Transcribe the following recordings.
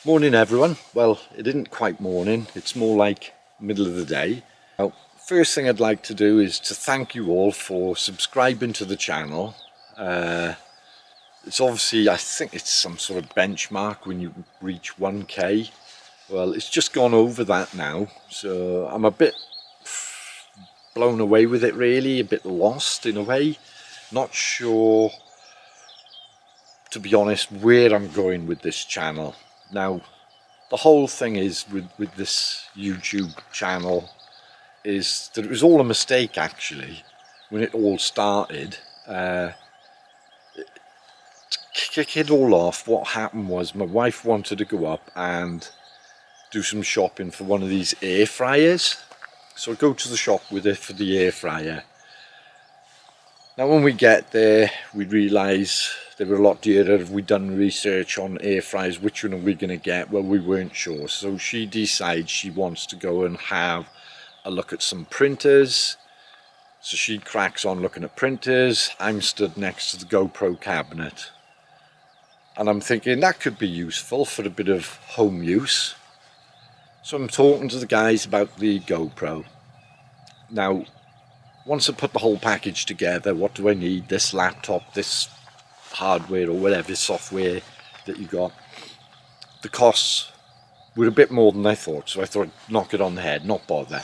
Morning everyone. Well, it isn't quite morning, it's more like middle of the day. Well, first thing I'd like to do is to thank you all for subscribing to the channel. It's obviously, I think it's some sort of benchmark when you reach 1k. Well, it's just gone over that now, so I'm a bit blown away with it really, a bit lost in a way. Not sure, to be honest, where I'm going with this channel. Now, the whole thing is with this YouTube channel is that it was all a mistake actually when it all started. To kick it all off, what happened was my wife wanted to go up and do some shopping for one of these air fryers. So I go to the shop with her for the air fryer. Now when we get there, we realise they were a lot dearer. Have we done research on air fryers? Which one are we going to get? Well, we weren't sure. So she decides she wants to go and have a look at some printers. So she cracks on looking at printers. I'm stood next to the GoPro cabinet. And I'm thinking that could be useful for a bit of home use. So I'm talking to the guys about the GoPro. Now, once I put the whole package together, what do I need? This laptop, this hardware or whatever software that you got. The costs were a bit more than I thought, so I thought I'd knock it on the head, not bother.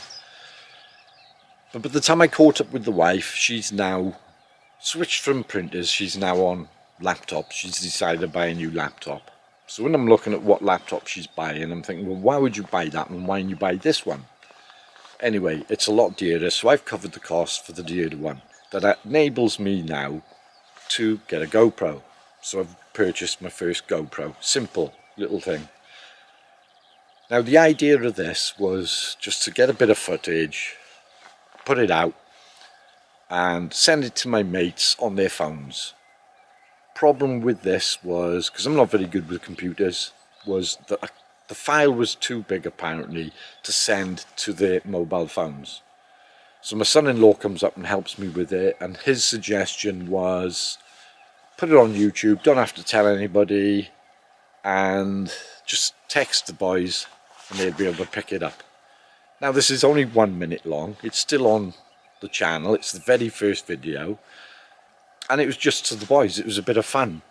But by the time I caught up with the wife, she's now switched from printers, she's now on laptops. She's decided to buy a new laptop. So when I'm looking at what laptop she's buying, I'm thinking, well, why would you buy that and why didn't you buy this one? Anyway, it's a lot dearer, so I've covered the cost for the dearer one. That enables me now to get a GoPro. So I've purchased my first GoPro. Simple little thing. Now the idea of this was just to get a bit of footage, put it out and send it to my mates on their phones. Problem with this was, because I'm not very good with computers, was that the file was too big apparently to send to their mobile phones. So my son-in-law comes up and helps me with it, and his suggestion was put it on YouTube, don't have to tell anybody, and just text the boys and they'll be able to pick it up. Now this is only 1 minute long, it's still on the channel, it's the very first video, and it was just to the boys, it was a bit of fun.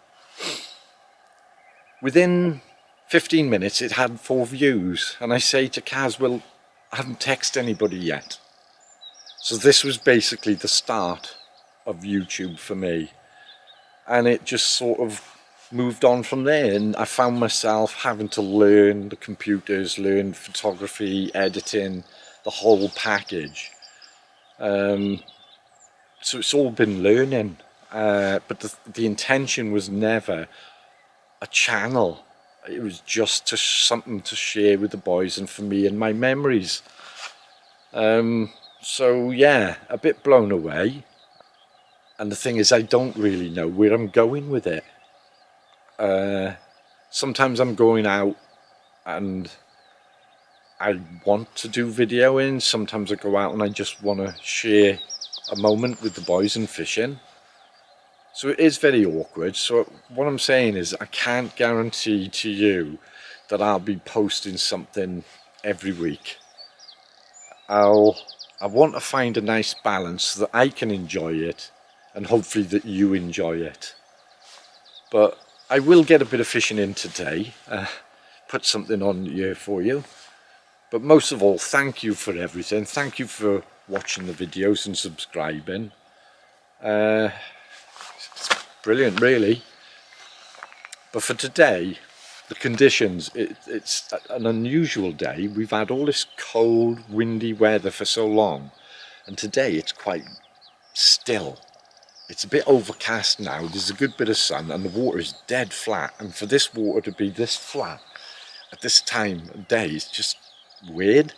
Within 15 minutes it had 4 views, and I say to Kaz, well, I haven't texted anybody yet. So this was basically the start of YouTube for me, and it just sort of moved on from there, and I found myself having to learn the computers, learn photography, editing, the whole package. So it's all been learning, but the intention was never a channel. It was just something to share with the boys and for me and my memories. So yeah, a bit blown away. And the thing is, I don't really know where I'm going with it. Sometimes I'm going out and I want to do videoing. Sometimes I go out and I just want to share a moment with the boys and fishing. So it is very awkward. So what I'm saying is I can't guarantee to you that I'll be posting something every week. I want to find a nice balance so that I can enjoy it and hopefully that you enjoy it. But I will get a bit of fishing in today, put something on here for you. But most of all, thank you for everything. Thank you for watching the videos and subscribing. Brilliant really. But for today, the conditions, it's an unusual day. We've had all this cold, windy weather for so long, and today it's quite still. It's a bit overcast now, there's a good bit of sun, and the water is dead flat, and for this water to be this flat at this time of day is just weird.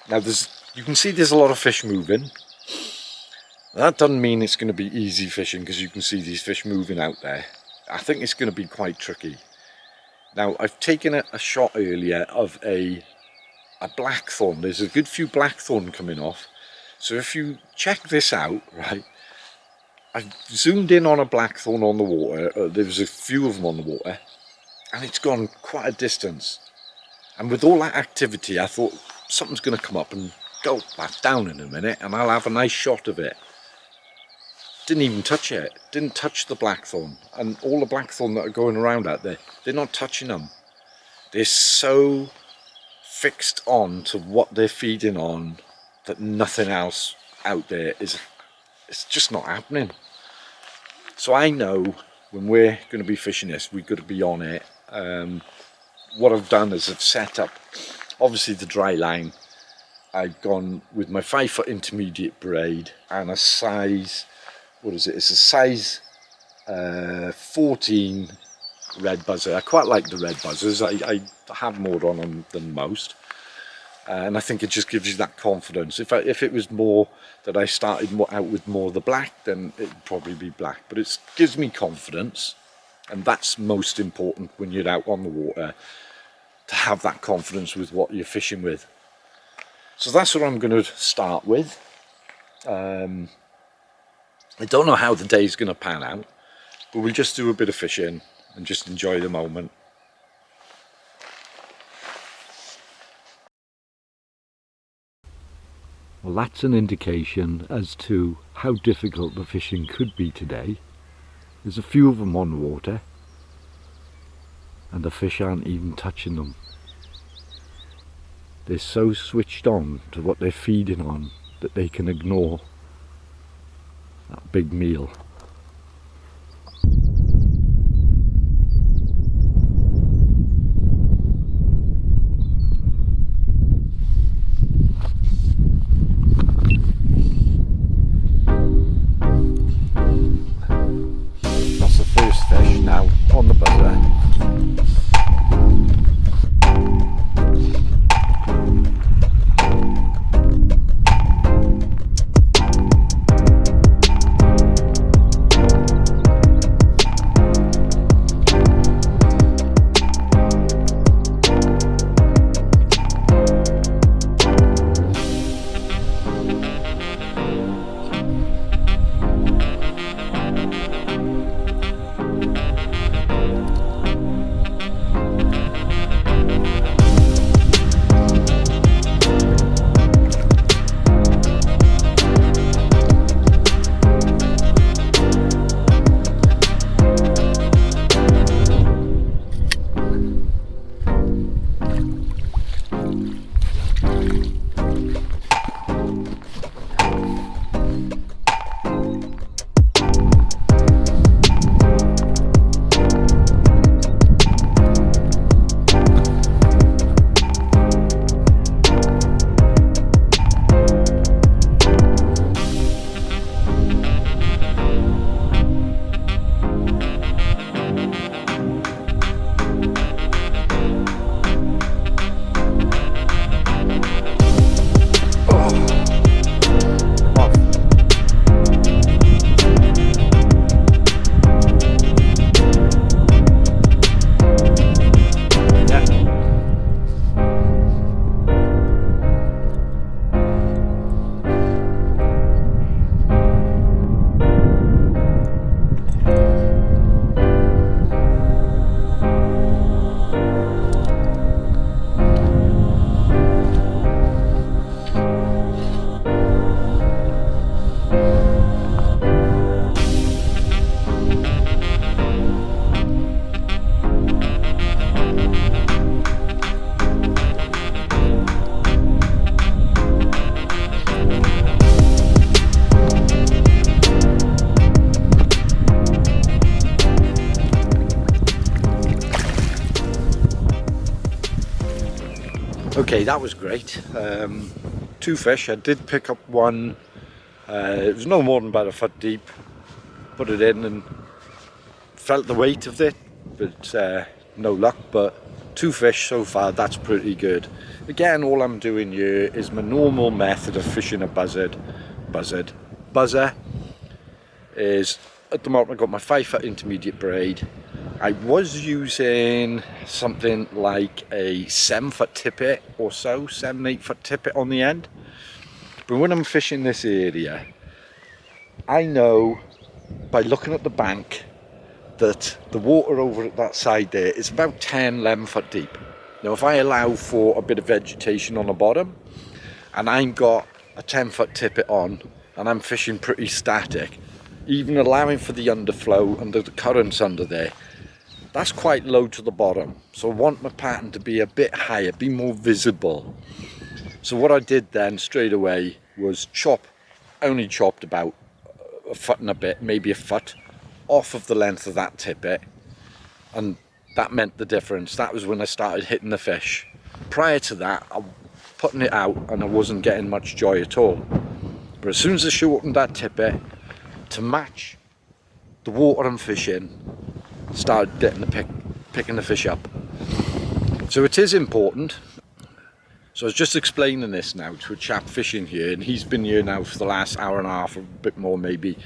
Now you can see there's a lot of fish moving. That doesn't mean it's going to be easy fishing, because you can see these fish moving out there. I think it's going to be quite tricky. Now I've taken a shot earlier of a blackthorn. There's a good few blackthorn coming off. So if you check this out, right, I've zoomed in on a blackthorn on the water. There was a few of them on the water, and it's gone quite a distance. And with all that activity, I thought something's going to come up and go back down in a minute, and I'll have a nice shot of it. Didn't even touch it, didn't touch the blackthorn, and all the blackthorn that are going around out there, they're not touching them. They're so fixed on to what they're feeding on that nothing else out there it's just not happening. So I know when we're going to be fishing this, we've got to be on it. What I've done is I've set up, obviously the dry line, I've gone with my 5-foot intermediate braid and a size, what is it, it's a size 14 red buzzer. I quite like the red buzzers. I have more on them than most, and I think it just gives you that confidence. If it was more that I started out with more of the black, then it'd probably be black, but it gives me confidence, and that's most important when you're out on the water, to have that confidence with what you're fishing with. So that's what I'm going to start with. I don't know how the day's going to pan out, but we'll just do a bit of fishing and just enjoy the moment. Well, that's an indication as to how difficult the fishing could be today. There's a few of them on the water, and the fish aren't even touching them. They're so switched on to what they're feeding on that they can ignore that big meal. That's the first fish now on the buzzer. Okay, that was great. 2 fish. I did pick up one. It was no more than about a foot deep. Put it in and felt the weight of it, but no luck. But 2 fish so far, that's pretty good. Again, all I'm doing here is my normal method of fishing a buzzer is, at the moment I've got my 5-foot intermediate braid. I was using something like a 7-foot tippet or so, 7-8-foot tippet on the end. But when I'm fishing this area, I know by looking at the bank that the water over at that side there is about 10, 11 foot deep. Now if I allow for a bit of vegetation on the bottom, and I've got a 10-foot tippet on, and I'm fishing pretty static, even allowing for the underflow and the currents under there, that's quite low to the bottom. So I want my pattern to be a bit higher, be more visible. So what I did then straight away was I only chopped about a foot and a bit, maybe a foot, off of the length of that tippet, and that meant the difference. That was when I started hitting the fish. Prior to that, I was putting it out and I wasn't getting much joy at all. But as soon as I shortened that tippet to match the water I'm fishing, started getting picking the fish up. So it is important. So I was just explaining this now to a chap fishing here, and he's been here now for the last hour and a half, or a bit more maybe,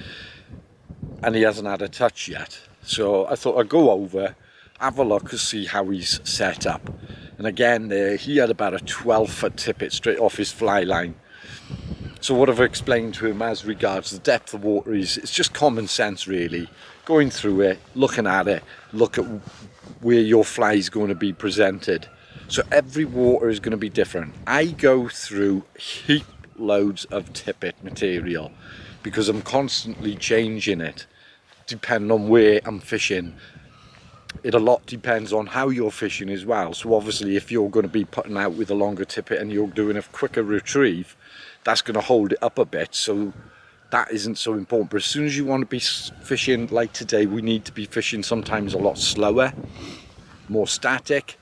and he hasn't had a touch yet. So I thought I'd go over, have a look and see how he's set up. And again there, he had about a 12-foot tippet straight off his fly line. So what I've explained to him as regards the depth of water is, it's just common sense really. Going through it, looking at it, look at where your fly is going to be presented. So every water is going to be different. I go through heap loads of tippet material because I'm constantly changing it depending on where I'm fishing. It a lot depends on how you're fishing as well. So obviously if you're going to be putting out with a longer tippet and you're doing a quicker retrieve, that's going to hold it up a bit, so that isn't so important. But as soon as you want to be fishing like today, we need to be fishing sometimes a lot slower, more static.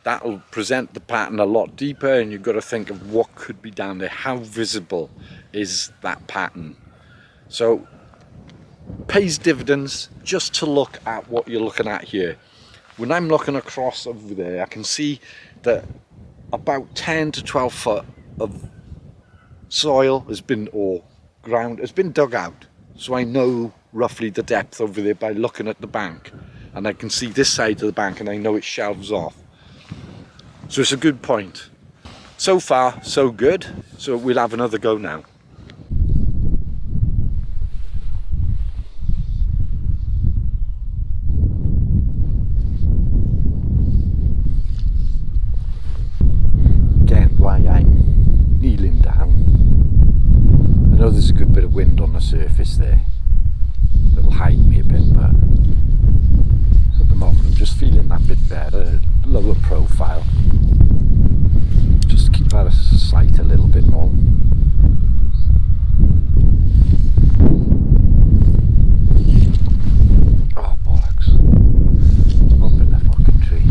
That'll present the pattern a lot deeper, and you've got to think of what could be down there. How visible is that pattern? So pays dividends just to look at what you're looking at here. When I'm looking across over there, I can see that about 10 to 12 foot of soil has been, or ground has been dug out. So I know roughly the depth over there by looking at the bank, and I can see this side of the bank and I know it shelves off. So it's a good point. So far so good, so we'll have another go now. Again, why I'm kneeling down, I know there's a good bit of wind on the surface there that'll hide me a bit, but at the moment I'm just feeling that bit better, lower profile, just keep out of sight a little bit more. Oh bollocks, I'm up in the fucking tree.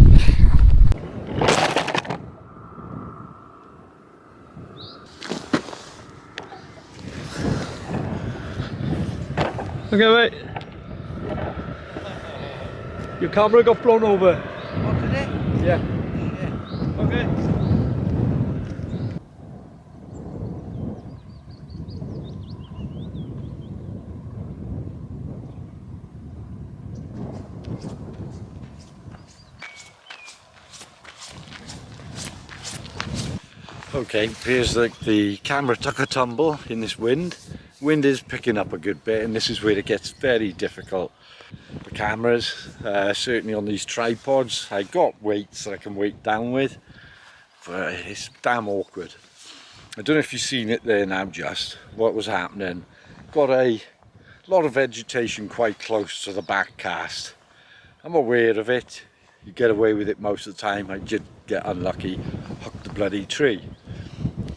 Okay, mate. Your camera got blown over. What did it? Yeah. Yeah. Okay. Okay, appears like the camera took a tumble in this wind. Wind is picking up a good bit, and this is where it gets very difficult. The cameras, certainly on these tripods, I got weights that I can weight down with, but it's damn awkward. I don't know if you've seen it there now, just what was happening. Got a lot of vegetation quite close to the back cast. I'm aware of it. You get away with it most of the time. I did get unlucky, hooked the bloody tree.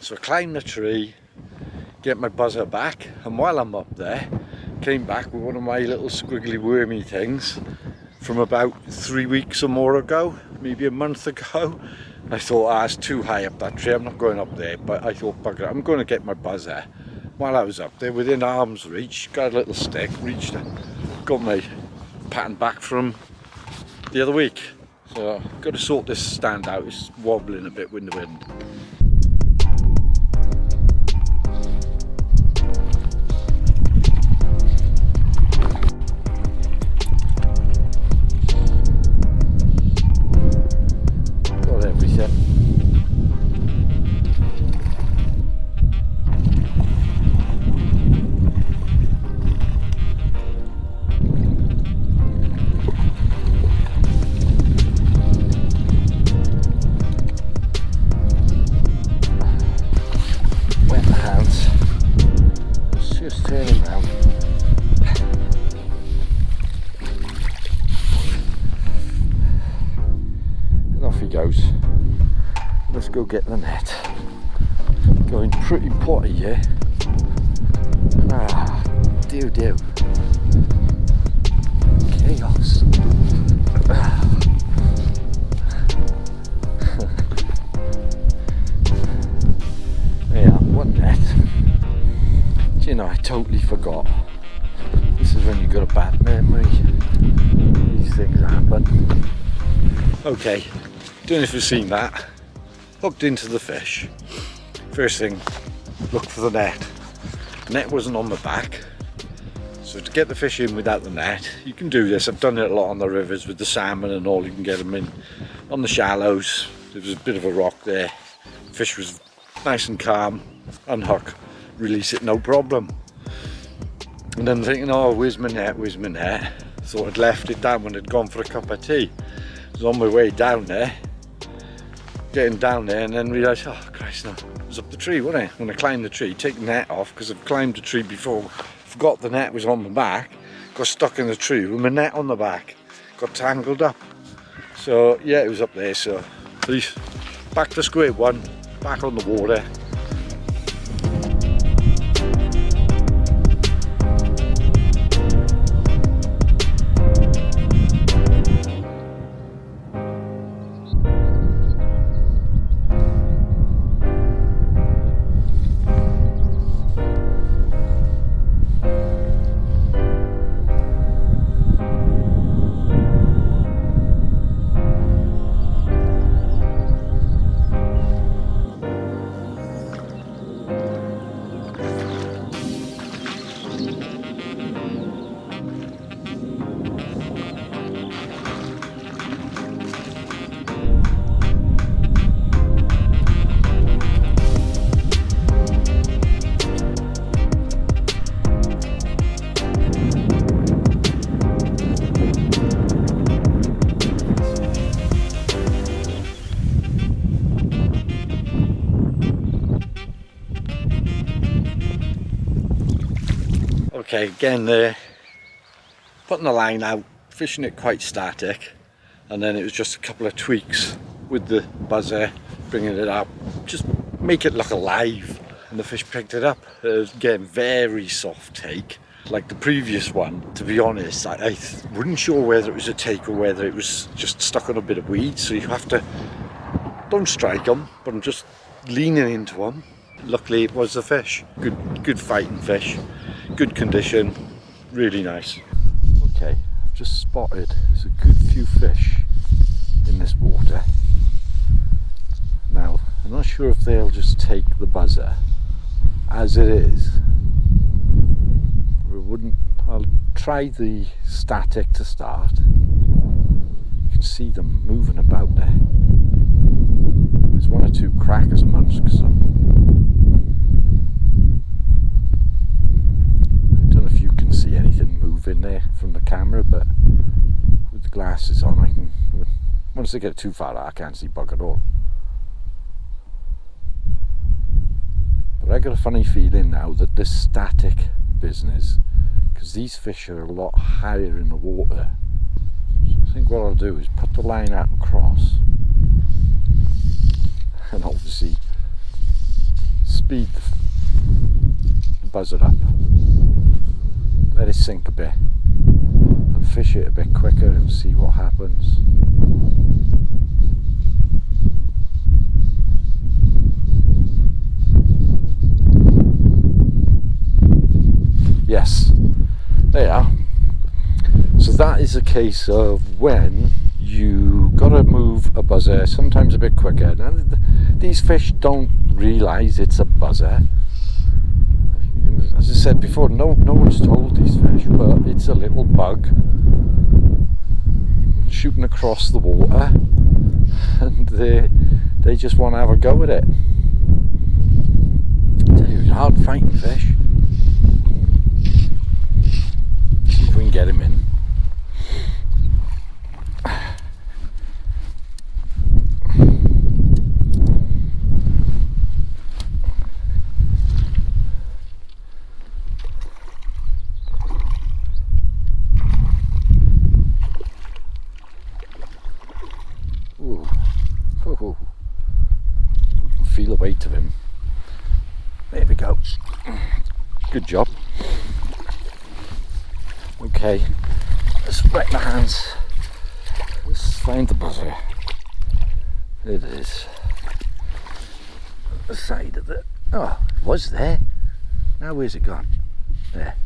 So I climbed the tree, get my buzzer back, and while I'm up there, came back with one of my little squiggly wormy things from about 3 weeks or more ago, maybe a month ago. I thought, it's too high up that tree, I'm not going up there, but I thought, bugger it, I'm going to get my buzzer. While I was up there, within arm's reach, got a little stick, reached it, got my pattern back from the other week. So I've got to sort this stand out, it's wobbling a bit with the wind. Got everything. shallows. Let's go get the net. Going pretty potty here. Ah, dear. Chaos. Yeah, one net. Do you know, I totally forgot. This is when you got a bad memory. These things happen. Okay, don't know if you've seen that. Hooked into the fish. First thing, look for the net. The net wasn't on the back. So to get the fish in without the net, you can do this. I've done it a lot on the rivers with the salmon and all. You can get them in on the shallows. There was a bit of a rock there. Fish was nice and calm. Unhook, release it, no problem. And then thinking, oh, where's my net? Thought I'd left it down when I'd gone for a cup of tea. I was on my way down there, getting down there, and then realised, oh Christ, no, it was up the tree, wasn't it? When I climbed the tree, take the net off, because I've climbed the tree before, forgot the net was on my back, got stuck in the tree with my net on the back, got tangled up. So yeah, it was up there, so at least back to square one, back on the water. Okay, again there, putting the line out, fishing it quite static, and then it was just a couple of tweaks with the buzzer, bringing it up, just make it look alive, and the fish picked it up. Again, very soft take, like the previous one. To be honest, I wasn't sure whether it was a take or whether it was just stuck on a bit of weed, so you have to, don't strike them, but I'm just leaning into them. Luckily it was a fish, good fighting fish. Good condition, really nice. Okay, I've just spotted there's a good few fish in this water. Now, I'm not sure if they'll just take the buzzer as it is. I'll try the static to start. You can see them moving about there. There's one or two crackers amongst them. See anything move in there from the camera, but with the glasses on I can, once they get too far out I can't see bug at all. But I got a funny feeling now that this static business, because these fish are a lot higher in the water, so I think what I'll do is put the line out across and obviously speed the buzzer up, let it sink a bit and fish it a bit quicker and see what happens. Yes, there you are. So that is a case of when you gotta move a buzzer sometimes a bit quicker. Now these fish don't realise it's a buzzer. As I said before, no one's told these fish, but it's a little bug shooting across the water, and they just want to have a go at it. I tell you, it's hard fighting fish. See if we can get him in. weight of him. There we go. Good job. Okay, let's wet my hands. Let's find the buzzer. There it is. The side of the... Oh, it was there. Now where's it gone? There.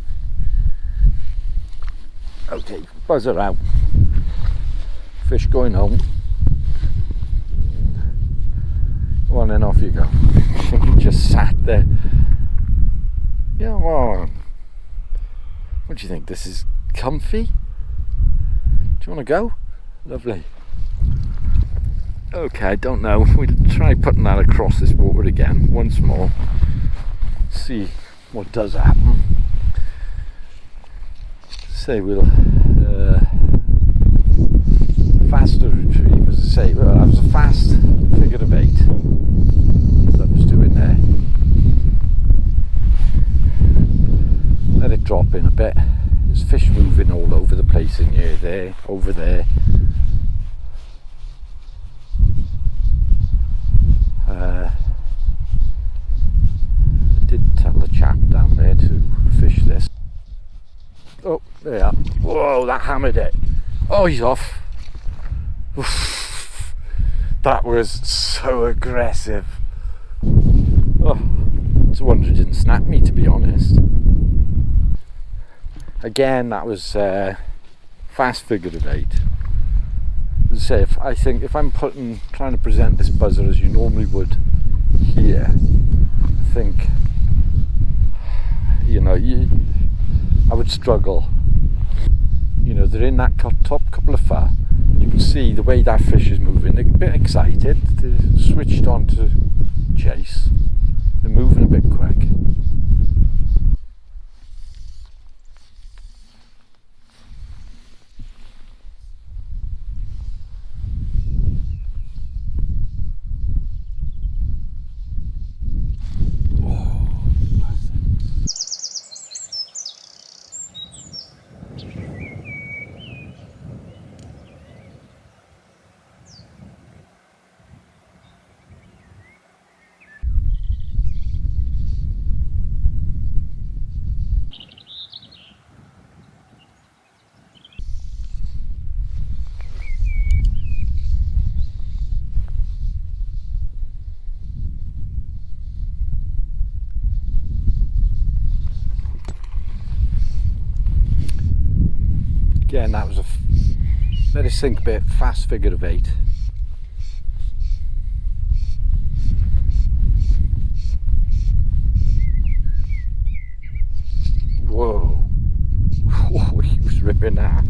Okay, buzzer out. Fish going home. Go on then, off you go. He just sat there. Yeah, well, what do you think? This is comfy? Do you want to go? Lovely. Okay, I don't know. We'll try putting that across this water again once more. See what does happen. Say we'll faster retrieve, as I say. Well, that was a fast figure of 8 that I was doing there. Let it drop in a bit. There's fish moving all over the place in here, there, over there. I did tell the chap down there to fish this. Oh, there we are. Whoa, that hammered it. Oh, he's off. Oof. That was so aggressive. Oh, it's a wonder it didn't snap me, to be honest. Again, that was fast figure of 8. As I say, I think if I'm trying to present this buzzer as you normally would here, I think, you know, I would struggle. You know, they're in that top couple of foot. You can see the way that fish is moving. They're a bit excited. They're switched on to chase. They're moving a bit quick. Again, that was let it sink a bit, fast figure of 8. Whoa. Oh, he was ripping that.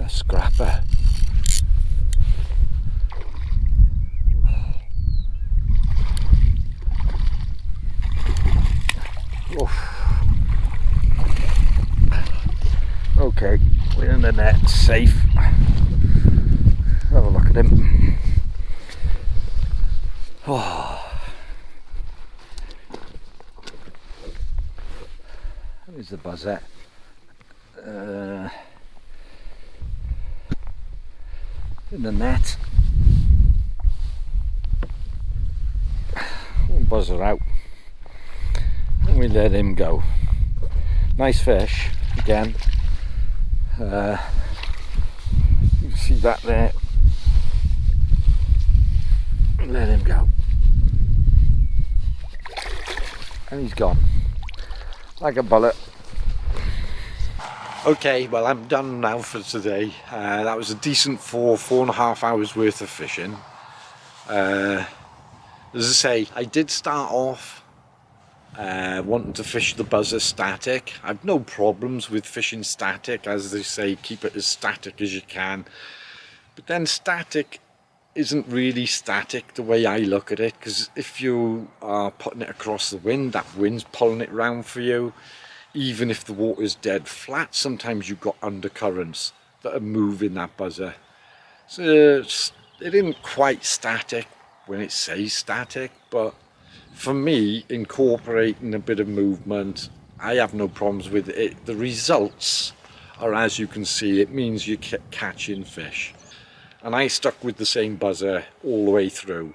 Scrapper. Oof. Okay, we're in the net, safe. Have a look at him. Oh. There's the buzzer. In the net. One buzzer out. And we let him go. Nice fish again. You can see that there. Let him go. And he's gone. Like a bullet. Okay, well, I'm done now for today. That was a decent 4.5 hours worth of fishing. As I say, I did start off wanting to fish the buzzer static. I've no problems with fishing static. As they say, keep it as static as you can. But then static isn't really static the way I look at it, because if you are putting it across the wind, that wind's pulling it round for you. Even if the water's dead flat, sometimes you've got undercurrents that are moving that buzzer. So it isn't quite static when it says static, but For me, incorporating a bit of movement, I have no problems with it. The results are, as you can see, it means you're catching fish. And I stuck with the same buzzer all the way through.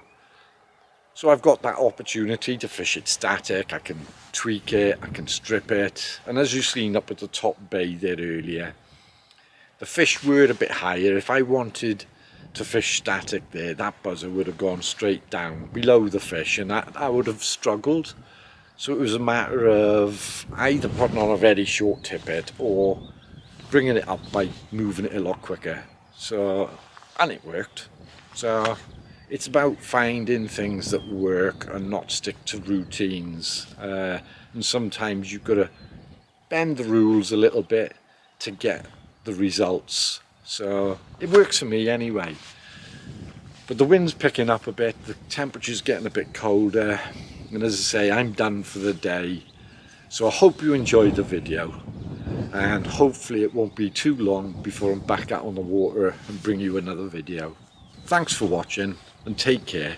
So I've got that opportunity to fish it static, I can tweak it, I can strip it. And as you've seen up at the top bay there earlier, the fish were a bit higher. If I wanted to fish static there, that buzzer would have gone straight down below the fish, and I would have struggled. So it was a matter of either putting on a very short tippet or bringing it up by moving it a lot quicker. So, and it worked. So it's about finding things that work and not stick to routines. And sometimes you've got to bend the rules a little bit to get the results. So it works for me anyway. But the wind's picking up a bit, the temperature's getting a bit colder, and as I say, I'm done for the day. So I hope you enjoyed the video, and hopefully it won't be too long before I'm back out on the water and bring you another video. Thanks for watching, and take care.